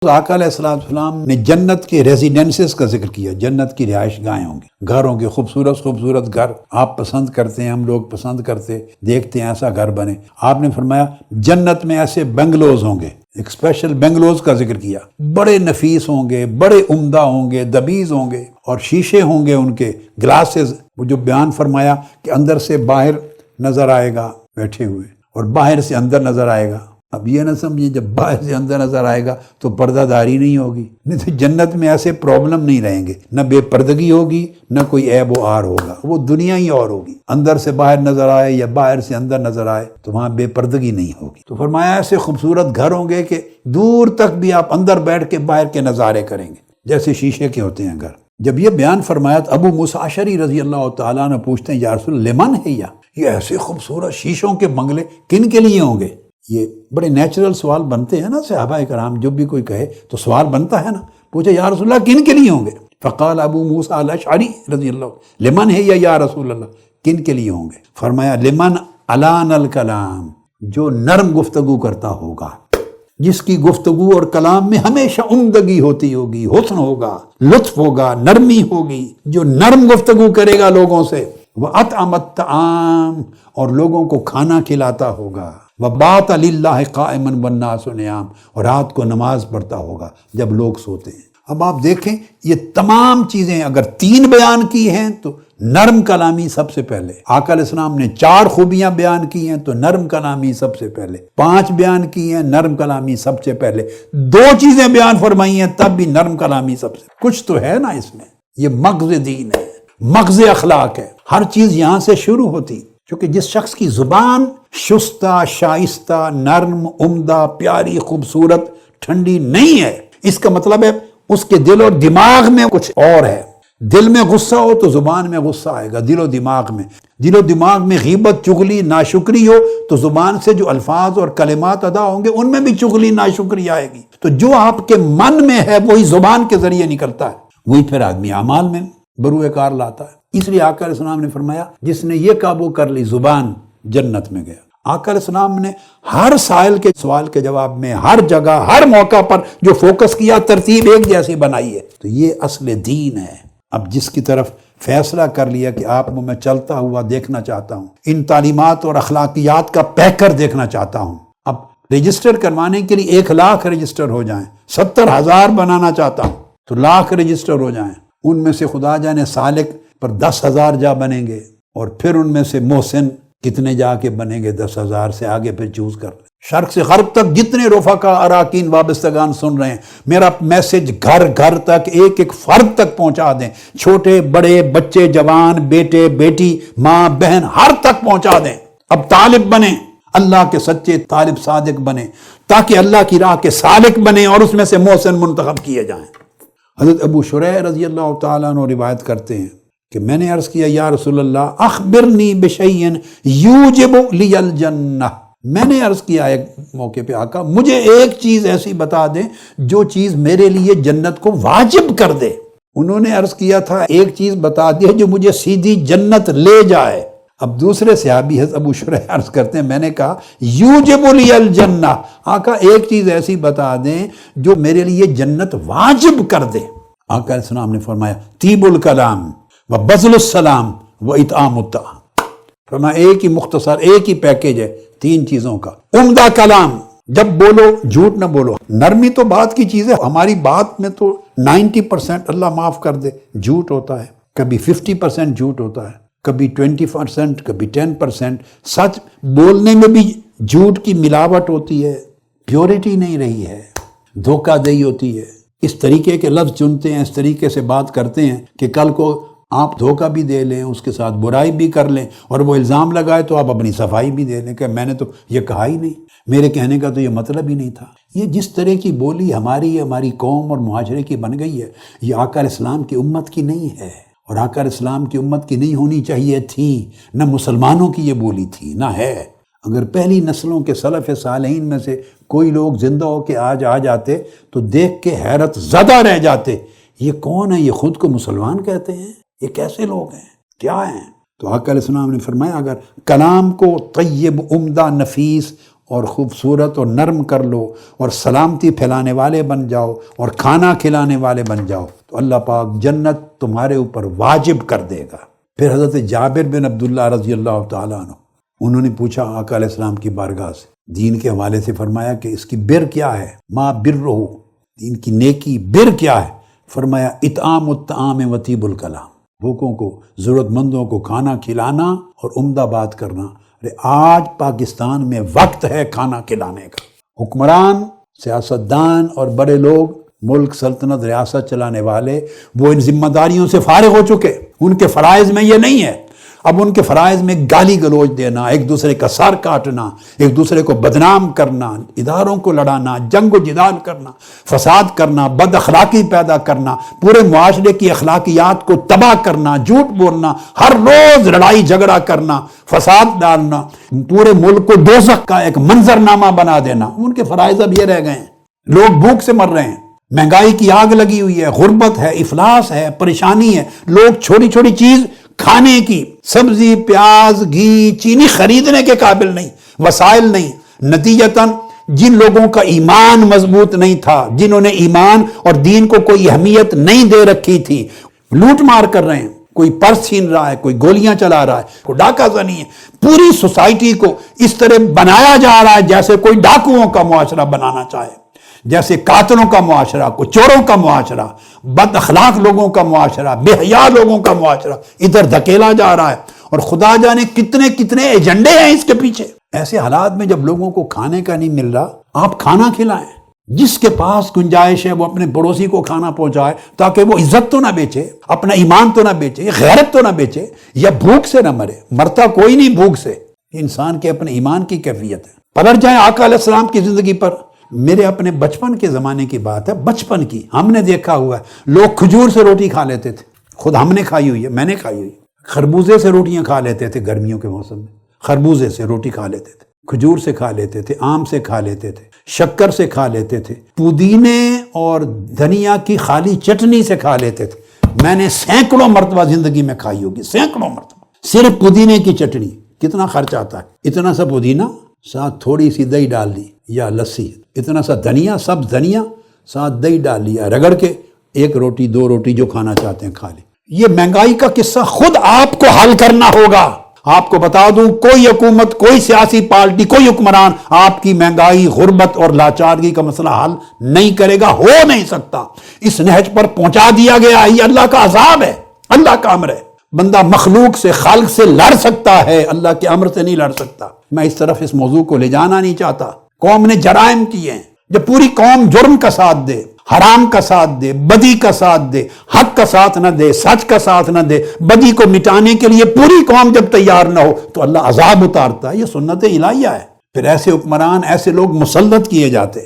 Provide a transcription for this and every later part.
آقا علیہ السلام نے جنت کے ریزیڈنسز کا ذکر کیا، جنت کی رہائش گاہیں ہوں گی، گھر ہوں گے، خوبصورت خوبصورت گھر آپ پسند کرتے ہیں، ہم لوگ پسند کرتے دیکھتے ہیں ایسا گھر بنے۔ آپ نے فرمایا جنت میں ایسے بنگلوز ہوں گے، ایک اسپیشل بنگلوز کا ذکر کیا، بڑے نفیس ہوں گے، بڑے عمدہ ہوں گے، دبیز ہوں گے، اور شیشے ہوں گے ان کے، گلاسز، وہ جو بیان فرمایا کہ اندر سے باہر نظر آئے گا بیٹھے ہوئے اور باہر سے اندر نظر آئے گا۔ اب یہ نہ سمجھیں جب باہر سے اندر نظر آئے گا تو پردہ داری نہیں ہوگی، نہیں تو جنت میں ایسے پرابلم نہیں رہیں گے، نہ بے پردگی ہوگی، نہ کوئی عیب و عار ہوگا، وہ دنیا ہی اور ہوگی۔ اندر سے باہر نظر آئے یا باہر سے اندر نظر آئے تو وہاں بے پردگی نہیں ہوگی۔ تو فرمایا ایسے خوبصورت گھر ہوں گے کہ دور تک بھی آپ اندر بیٹھ کے باہر کے نظارے کریں گے، جیسے شیشے کے ہوتے ہیں گھر۔ جب یہ بیان فرمایا تو ابو موسیٰ اشعری رضی اللہ تعالیٰ عنہ پوچھتے ہیں یا رسول اللہ لمن ہے یہ ایسے خوبصورت شیشوں کے بنگلے کن کے لیے ہوں گے؟ یہ بڑے نیچرل سوال بنتے ہیں نا، صحابہ کرام جب بھی کوئی کہے تو سوال بنتا ہے نا۔ پوچھے یا رسول اللہ کن کے لیے ہوں گے؟ فقال ابو موسیٰ الاشعری رضی اللہ لمن ہے یا رسول اللہ کن کے لیے ہوں گے؟ فرمایا لمن الان الکلام، جو نرم گفتگو کرتا ہوگا، جس کی گفتگو اور کلام میں ہمیشہ عمدگی ہوتی ہوگی، حسن ہوگا، لطف ہوگا، نرمی ہوگی، جو نرم گفتگو کرے گا لوگوں سے، وَأَطْعَمَ الطَّعَامَ، اور لوگوں کو کھانا کھلاتا ہوگا، وَبَاتَ لِلَّهِ قَائِمًا وَالنَّاسُ نِيَامٌ، اور رات کو نماز پڑھتا ہوگا جب لوگ سوتے ہیں۔ اب آپ دیکھیں یہ تمام چیزیں اگر 3 بیان کی ہیں تو نرم کلامی سب سے پہلے، آقا علیہ السلام نے 4 خوبیاں بیان کی ہیں تو نرم کلامی سب سے پہلے، 5 بیان کی ہیں نرم کلامی سب سے پہلے، 2 چیزیں بیان فرمائی ہیں تب بھی نرم کلامی سب سے، کچھ تو ہے نا اس میں، یہ مغز دین ہے، مغز اخلاق ہے، ہر چیز یہاں سے شروع ہوتی، کیونکہ جس شخص کی زبان شستہ، شائستہ، نرم، عمدہ، پیاری، خوبصورت، ٹھنڈی نہیں ہے، اس کا مطلب ہے اس کے دل اور دماغ میں کچھ اور ہے۔ دل میں غصہ ہو تو زبان میں غصہ آئے گا، دل و دماغ میں، دل و دماغ میں غیبت، چغلی، ناشکری ہو تو زبان سے جو الفاظ اور کلمات ادا ہوں گے ان میں بھی چغلی، ناشکری آئے گی۔ تو جو آپ کے من میں ہے وہی زبان کے ذریعے نکلتا ہے، وہی پھر آدمی اعمال میں بروئے کار لاتا ہے۔ اس لیے آقا علیہ السلام نے فرمایا جس نے یہ قابو کر لی زبان جنت میں گیا۔ آقا علیہ السلام نے ہر سائل کے سوال کے جواب میں ہر جگہ ہر موقع پر جو فوکس کیا ترتیب ایک جیسی بنائی ہے، تو یہ اصل دین ہے۔ اب جس کی طرف فیصلہ کر لیا کہ آپ میں چلتا ہوا دیکھنا چاہتا ہوں، ان تعلیمات اور اخلاقیات کا پیکر دیکھنا چاہتا ہوں، اب رجسٹر کروانے کے لیے 1,00,000 رجسٹر ہو جائیں، 70,000 بنانا چاہتا ہوں تو 1,00,000 رجسٹر ہو جائیں، ان میں سے خدا جانے سالک پر 10,000 جا بنیں گے، اور پھر ان میں سے محسن کتنے جا کے بنیں گے، 10,000 سے آگے پھر چوز کر لیں۔ شرق سے غرب تک جتنے رفقا، اراکین، وابستگان سن رہے ہیں، میرا میسج گھر گھر تک، ایک ایک فرد تک پہنچا دیں، چھوٹے بڑے، بچے جوان، بیٹے بیٹی، ماں بہن، ہر تک پہنچا دیں۔ اب طالب بنیں، اللہ کے سچے طالب صادق بنیں، تاکہ اللہ کی راہ کے سالک بنیں اور اس میں سے محسن منتخب کیے جائیں۔ حضرت ابو شریح رضی اللہ تعالیٰ عنہ روایت کرتے ہیں کہ میں نے عرض کیا یا رسول اللہ اخبرنی بشیء یوجب لی الجنہ، میں نے عرض کیا ایک موقع پہ آقا مجھے ایک چیز ایسی بتا دیں جو چیز میرے لیے جنت کو واجب کر دے۔ انہوں نے عرض کیا تھا ایک چیز بتا دے جو مجھے سیدھی جنت لے جائے۔ اب دوسرے صحابی حضرت ابو شریح عرض کرتے ہیں میں نے کہا یوجب لی الجنہ، آقا ایک چیز ایسی بتا دیں جو میرے لیے جنت واجب کر دے۔ آقا علیہ السلام نے فرمایا طیب الکلام وبذل السلام واطعام الطعام، فرمایا ایک ہی مختصر، ایک ہی پیکیج ہے 3 چیزوں کا۔ عمدہ کلام، جب بولو جھوٹ نہ بولو، نرمی تو بات کی چیز ہے، ہماری بات میں تو 90% اللہ معاف کر دے جھوٹ ہوتا ہے، کبھی 50% جھوٹ ہوتا ہے، کبھی 20%، کبھی 10%، سچ بولنے میں بھی جھوٹ کی ملاوٹ ہوتی ہے، پیورٹی نہیں رہی ہے، دھوکہ دہی ہوتی ہے، اس طریقے کے لفظ چنتے ہیں، اس طریقے سے بات کرتے ہیں کہ کل کو آپ دھوکہ بھی دے لیں، اس کے ساتھ برائی بھی کر لیں، اور وہ الزام لگائے تو آپ اپنی صفائی بھی دے لیں کہ میں نے تو یہ کہا ہی نہیں، میرے کہنے کا تو یہ مطلب ہی نہیں تھا۔ یہ جس طرح کی بولی ہماری قوم اور معاشرے کی بن گئی ہے، یہ آقا علیہ السلام کی امت کی نہیں ہے، اور آقا علیہ السلام کی امت کی نہیں ہونی چاہیے تھی، نہ مسلمانوں کی یہ بولی تھی، نہ ہے۔ اگر پہلی نسلوں کے سلف صالحین میں سے کوئی لوگ زندہ ہو کے آج آ جاتے تو دیکھ کے حیرت زدہ رہ جاتے، یہ کون ہے؟ یہ خود کو مسلمان کہتے ہیں، یہ کیسے لوگ ہیں، کیا ہیں؟ تو آقا علیہ السلام نے فرمایا اگر کلام کو طیب، عمدہ، نفیس اور خوبصورت اور نرم کر لو اور سلامتی پھیلانے والے بن جاؤ اور کھانا کھلانے والے بن جاؤ تو اللہ پاک جنت تمہارے اوپر واجب کر دے گا۔ پھر حضرت جابر بن عبداللہ رضی اللہ تعالیٰ عنہ انہوں نے پوچھا آقا علیہ السلام کی بارگاہ سے، دین کے حوالے سے فرمایا کہ اس کی بر کیا ہے؟ ما برہ، دین کی نیکی بر کیا ہے؟ فرمایا اطعام الطعام وطیب الکلام، بھوکوں کو، ضرورت مندوں کو کھانا کھلانا اور عمدہ بات کرنا۔ آج پاکستان میں وقت ہے کھانا کھلانے کا۔ حکمران، سیاستدان اور بڑے لوگ، ملک، سلطنت، ریاست چلانے والے، وہ ان ذمہ داریوں سے فارغ ہو چکے۔ ان کے فرائض میں یہ نہیں ہے۔ اب ان کے فرائض میں گالی گلوچ دینا، ایک دوسرے کا سر کاٹنا، ایک دوسرے کو بدنام کرنا، اداروں کو لڑانا، جنگ و جدال کرنا، فساد کرنا، بد اخلاقی پیدا کرنا، پورے معاشرے کی اخلاقیات کو تباہ کرنا، جھوٹ بولنا، ہر روز لڑائی جھگڑا کرنا، فساد ڈالنا، پورے ملک کو دوزخ کا ایک منظرنامہ بنا دینا۔ ان کے فرائض اب یہ رہ گئے ہیں۔ لوگ بھوک سے مر رہے ہیں، مہنگائی کی آگ لگی ہوئی ہے، غربت ہے، افلاس ہے، پریشانی ہے۔ لوگ چھوٹی چھوٹی چیز کھانے کی، سبزی، پیاز، گھی، چینی خریدنے کے قابل نہیں، وسائل نہیں۔ نتیجتاً جن لوگوں کا ایمان مضبوط نہیں تھا، جنہوں نے ایمان اور دین کو کوئی اہمیت نہیں دے رکھی تھی، لوٹ مار کر رہے ہیں۔ کوئی پرس چھین رہا ہے، کوئی گولیاں چلا رہا ہے، کوئی ڈاکہ زنی ہے۔ پوری سوسائٹی کو اس طرح بنایا جا رہا ہے جیسے کوئی ڈاکوؤں کا معاشرہ بنانا چاہے، جیسے قاتلوں کا معاشرہ، کوئی چوروں کا معاشرہ، بد اخلاق لوگوں کا معاشرہ، بے حیا لوگوں کا معاشرہ ادھر دھکیلا جا رہا ہے، اور خدا جانے کتنے کتنے ایجنڈے ہیں اس کے پیچھے۔ ایسے حالات میں جب لوگوں کو کھانے کا نہیں مل رہا، آپ کھانا کھلائیں۔ جس کے پاس گنجائش ہے وہ اپنے پڑوسی کو کھانا پہنچائے، تاکہ وہ عزت تو نہ بیچے، اپنا ایمان تو نہ بیچے، غیرت تو نہ بیچے، یا بھوک سے نہ مرے۔ مرتا کوئی نہیں بھوک سے، انسان کے اپنے ایمان کی کیفیت ہے۔ پلٹ جائیں آقا علیہ السلام کی زندگی پر۔ میرے اپنے بچپن کے زمانے کی بات ہے، بچپن کی، ہم نے دیکھا ہوا ہے لوگ کھجور سے روٹی کھا لیتے تھے، خود ہم نے کھائی ہوئی ہے، میں نے کھائی ہوئی ہے۔ خربوزے سے روٹیاں کھا لیتے تھے گرمیوں کے موسم میں، خربوزے سے روٹی کھا لیتے تھے، کھجور سے کھا لیتے تھے، آم سے کھا لیتے تھے، شکر سے کھا لیتے تھے، پودینے اور دھنیا کی خالی چٹنی سے کھا لیتے تھے۔ میں نے سینکڑوں مرتبہ زندگی میں کھائی ہوگی، سینکڑوں مرتبہ، صرف پودینے کی چٹنی۔ کتنا خرچ آتا ہے؟ اتنا سا پودینہ، ساتھ تھوڑی سی دہی ڈال دی یا لسی، اتنا سا دھنیا، سب دھنیا، ساتھ دہی ڈال لیا، رگڑ کے ایک روٹی دو روٹی جو کھانا چاہتے ہیں کھا لی۔ یہ مہنگائی کا قصہ خود آپ کو حل کرنا ہوگا۔ آپ کو بتا دوں، کوئی حکومت، کوئی سیاسی پارٹی، کوئی حکمران آپ کی مہنگائی، غربت اور لاچارگی کا مسئلہ حل نہیں کرے گا، ہو نہیں سکتا۔ اس نہج پر پہنچا دیا گیا، یہ اللہ کا عذاب ہے، اللہ کا امر ہے۔ بندہ مخلوق سے، خالق سے لڑ سکتا ہے، اللہ کے امر سے نہیں لڑ سکتا۔ میں اس طرف اس موضوع کو لے جانا نہیں چاہتا۔ قوم نے جرائم کیے ہیں، جب پوری قوم جرم کا ساتھ دے، حرام کا ساتھ دے، بدی کا ساتھ دے، حق کا ساتھ نہ دے، سچ کا ساتھ نہ دے، بدی کو مٹانے کے لیے پوری قوم جب تیار نہ ہو تو اللہ عذاب اتارتا ہے۔ یہ سنت الہیہ ہے۔ پھر ایسے حکمران، ایسے لوگ مسلط کیے جاتے۔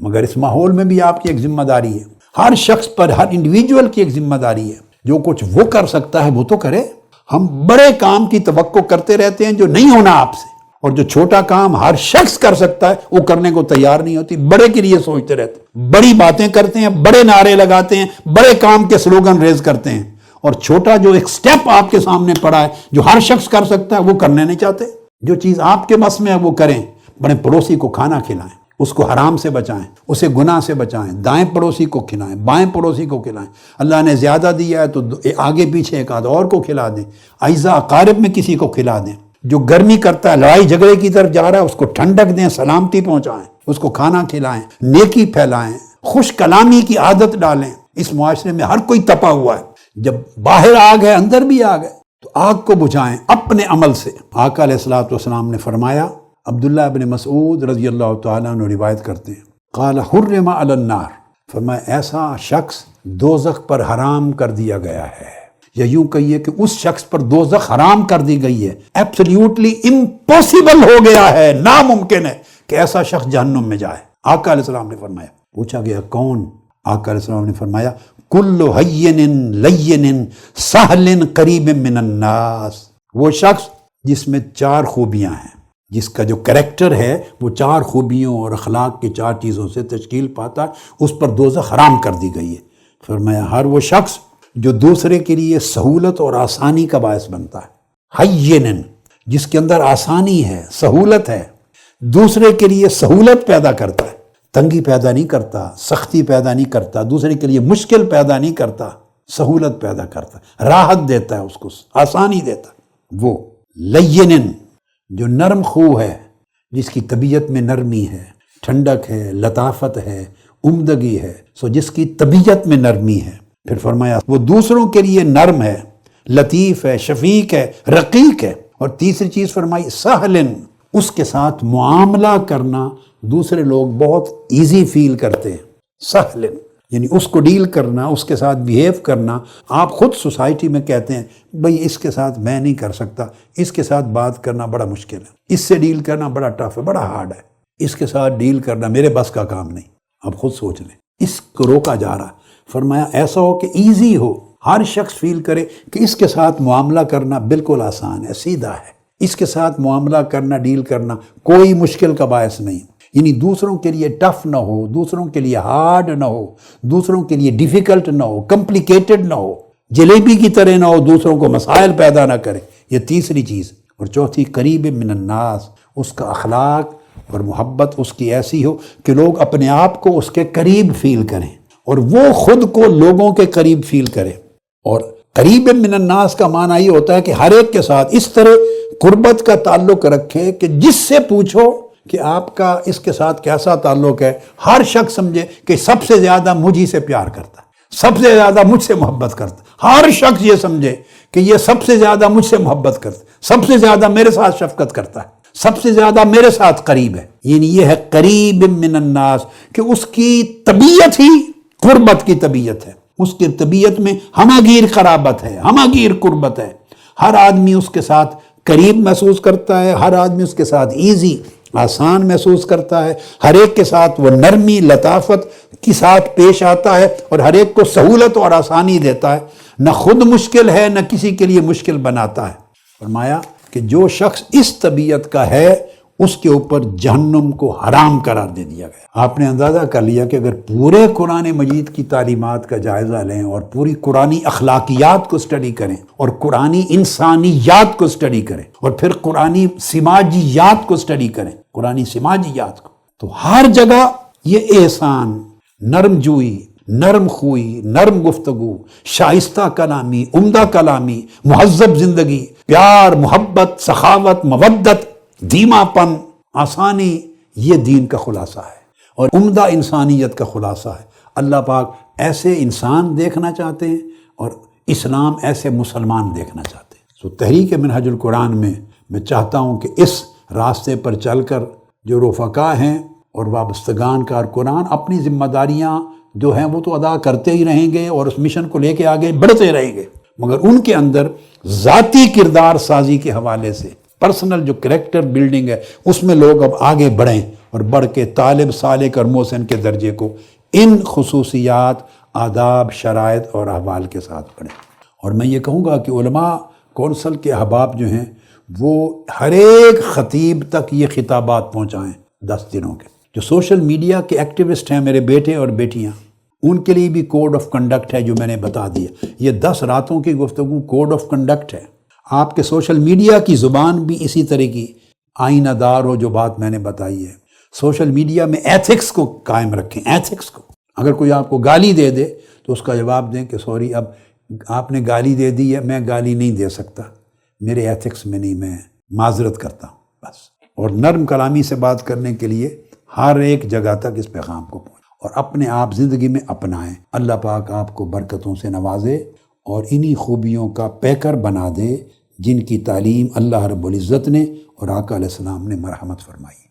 مگر اس ماحول میں بھی آپ کی ایک ذمہ داری ہے، ہر شخص پر، ہر انڈیویجول کی ایک ذمہ داری ہے۔ جو کچھ وہ کر سکتا ہے وہ تو کرے۔ ہم بڑے کام کی توقع کرتے رہتے ہیں جو نہیں ہونا آپ سے، اور جو چھوٹا کام ہر شخص کر سکتا ہے وہ کرنے کو تیار نہیں ہوتی، بڑے کے لیے سوچتے رہتے ہیں، بڑی باتیں کرتے ہیں، بڑے نعرے لگاتے ہیں، بڑے کام کے سلوگن ریز کرتے ہیں، اور چھوٹا جو ایک سٹیپ آپ کے سامنے پڑا ہے جو ہر شخص کر سکتا ہے وہ کرنے نہیں چاہتے۔ جو چیز آپ کے بس میں ہے وہ کریں۔ بڑے پڑوسی کو کھانا کھلائیں، اس کو حرام سے بچائیں، اسے گناہ سے بچائیں، دائیں پڑوسی کو کھلائیں، بائیں پڑوسی کو کھلائیں۔ اللہ نے زیادہ دیا ہے تو آگے پیچھے ایک آدھ اور کو کھلا دیں، اعزا اقارب میں کسی کو کھلا دیں۔ جو گرمی کرتا ہے، لڑائی جھگڑے کی طرف جا رہا ہے، اس کو ٹھنڈک دیں، سلامتی پہنچائیں، اس کو کھانا کھلائیں، نیکی پھیلائیں، خوش کلامی کی عادت ڈالیں۔ اس معاشرے میں ہر کوئی تپا ہوا ہے، جب باہر آگ ہے اندر بھی آگ ہے، تو آگ کو بجھائیں اپنے عمل سے۔ آقا علیہ الصلوۃ والسلام نے فرمایا، عبداللہ ابن مسعود رضی اللہ تعالیٰ عنہ روایت کرتے ہیں، قال حرم علی النار، فرمایا ایسا شخص دوزخ پر حرام کر دیا گیا ہے، یا یوں کہیے کہ اس شخص پر دوزخ حرام کر دی گئی ہے، ایبسلیوٹلی امپوسیبل ہو گیا ہے، ناممکن ہے کہ ایسا شخص جہنم میں جائے۔ آقا علیہ السلام نے فرمایا، پوچھا گیا کون؟ آقا علیہ السلام نے فرمایا، کل ہین لین سہل قریب من الناس، وہ شخص جس میں چار خوبیاں ہیں، جس کا جو کریکٹر ہے وہ چار خوبیوں اور اخلاق کی چار چیزوں سے تشکیل پاتا ہے، اس پر دوزخ حرام کر دی گئی ہے۔ فرمایا ہر وہ شخص جو دوسرے کے لیے سہولت اور آسانی کا باعث بنتا ہے، ہینن، جس کے اندر آسانی ہے، سہولت ہے، دوسرے کے لیے سہولت پیدا کرتا ہے، تنگی پیدا نہیں کرتا، سختی پیدا نہیں کرتا، دوسرے کے لیے مشکل پیدا نہیں کرتا، سہولت پیدا کرتا، راحت دیتا ہے، اس کو آسانی دیتا ہے۔ وہ لینن، جو نرم خو ہے، جس کی طبیعت میں نرمی ہے، ٹھنڈک ہے، لطافت ہے، عمدگی ہے، سو جس کی طبیعت میں نرمی ہے۔ پھر فرمایا وہ دوسروں کے لیے نرم ہے، لطیف ہے، شفیق ہے، رقیق ہے۔ اور تیسری چیز فرمائی سہلن، اس کے ساتھ معاملہ کرنا دوسرے لوگ بہت ایزی فیل کرتے ہیں۔ سہلن یعنی اس کو ڈیل کرنا، اس کے ساتھ بیہیو کرنا۔ آپ خود سوسائٹی میں کہتے ہیں بھئی اس کے ساتھ میں نہیں کر سکتا، اس کے ساتھ بات کرنا بڑا مشکل ہے، اس سے ڈیل کرنا بڑا ٹف ہے، بڑا ہارڈ ہے، اس کے ساتھ ڈیل کرنا میرے بس کا کام نہیں۔ آپ خود سوچ لیں، اس کو روکا جا رہا۔ فرمایا ایسا ہو کہ ایزی ہو، ہر شخص فیل کرے کہ اس کے ساتھ معاملہ کرنا بالکل آسان ہے، سیدھا ہے، اس کے ساتھ معاملہ کرنا، ڈیل کرنا کوئی مشکل کا باعث نہیں، یعنی دوسروں کے لیے ٹف نہ ہو، دوسروں کے لیے ہارڈ نہ ہو، دوسروں کے لیے ڈیفیکلٹ نہ ہو، کمپلیکیٹڈ نہ ہو، جلیبی کی طرح نہ ہو، دوسروں کو مسائل پیدا نہ کرے۔ یہ تیسری چیز۔ اور چوتھی قریب من الناس، اس کا اخلاق اور محبت اس کی ایسی ہو کہ لوگ اپنے آپ کو اس کے قریب فیل کریں اور وہ خود کو لوگوں کے قریب فیل کرے۔ اور قریب من الناس کا معنی یہ ہوتا ہے کہ ہر ایک کے ساتھ اس طرح قربت کا تعلق رکھے کہ جس سے پوچھو کہ آپ کا اس کے ساتھ کیسا تعلق ہے، ہر شخص سمجھے کہ سب سے زیادہ مجھ ہی سے پیار کرتا ہے، سب سے زیادہ مجھ سے محبت کرتا ہے۔ ہر شخص یہ سمجھے کہ یہ سب سے زیادہ مجھ سے محبت کرتا ہے، سب سے زیادہ میرے ساتھ شفقت کرتا ہے، سب سے زیادہ میرے ساتھ قریب ہے۔ یعنی یہ ہے قریب من الناس، کہ اس کی طبیعت ہی قربت کی طبیعت ہے، اس کی طبیعت میں ہمہ گیر قرابت ہے، ہمہ گیر قربت ہے۔ ہر آدمی اس کے ساتھ قریب محسوس کرتا ہے، ہر آدمی اس کے ساتھ ایزی، آسان محسوس کرتا ہے، ہر ایک کے ساتھ وہ نرمی، لطافت کے ساتھ پیش آتا ہے اور ہر ایک کو سہولت اور آسانی دیتا ہے، نہ خود مشکل ہے نہ کسی کے لیے مشکل بناتا ہے۔ فرمایا کہ جو شخص اس طبیعت کا ہے اس کے اوپر جہنم کو حرام قرار دے دیا گیا۔ آپ نے اندازہ کر لیا کہ اگر پورے قرآن مجید کی تعلیمات کا جائزہ لیں اور پوری قرآنی اخلاقیات کو سٹڈی کریں اور قرآنی انسانیات کو سٹڈی کریں اور پھر قرآنی سماجیات کو سٹڈی کریں، قرآنی سماجیات کو، تو ہر جگہ یہ احسان، نرم جوئی، نرم خوئی، نرم گفتگو، شائستہ کلامی، عمدہ کلامی، مہذب زندگی، پیار، محبت، سخاوت، مودت، دھیما پن، آسانی، یہ دین کا خلاصہ ہے اور عمدہ انسانیت کا خلاصہ ہے۔ اللہ پاک ایسے انسان دیکھنا چاہتے ہیں اور اسلام ایسے مسلمان دیکھنا چاہتے ہیں۔ تحریک منہج القرآن میں چاہتا ہوں کہ اس راستے پر چل کر جو رفقا ہیں اور وابستگان کارکنان اپنی ذمہ داریاں جو ہیں وہ تو ادا کرتے ہی رہیں گے اور اس مشن کو لے کے آگے بڑھتے رہیں گے، مگر ان کے اندر ذاتی کردار سازی کے حوالے سے پرسنل جو کریکٹر بلڈنگ ہے اس میں لوگ اب آگے بڑھیں اور بڑھ کے طالب صالح اور محسن کے درجے کو ان خصوصیات، آداب، شرائط اور احوال کے ساتھ پڑھیں۔ اور میں یہ کہوں گا کہ علماء کونسل کے احباب جو ہیں وہ ہر ایک خطیب تک یہ خطابات پہنچائیں 10 دنوں کے۔ جو سوشل میڈیا کے ایکٹیوسٹ ہیں میرے بیٹے اور بیٹیاں، ان کے لیے بھی کوڈ آف کنڈکٹ ہے جو میں نے بتا دیا۔ یہ 10 راتوں کی گفتگو کوڈ آف کنڈکٹ ہے۔ آپ کے سوشل میڈیا کی زبان بھی اسی طرح کی آئینہ دار ہو جو بات میں نے بتائی ہے۔ سوشل میڈیا میں ایتھکس کو قائم رکھیں، ایتھکس کو۔ اگر کوئی آپ کو گالی دے دے تو اس کا جواب دیں کہ سوری، اب آپ نے گالی دے دی ہے، میں گالی نہیں دے سکتا، میرے ایتھکس میں نہیں، میں معذرت کرتا ہوں بس۔ اور نرم کلامی سے بات کرنے کے لیے ہر ایک جگہ تک اس پیغام کو پہنچائیں اور اپنے آپ زندگی میں اپنائیں۔ اللہ پاک آپ کو برکتوں سے نوازے اور انہی خوبیوں کا پیکر بنا دے جن کی تعلیم اللہ رب العزت نے اور آقا علیہ السلام نے مرحمت فرمائی۔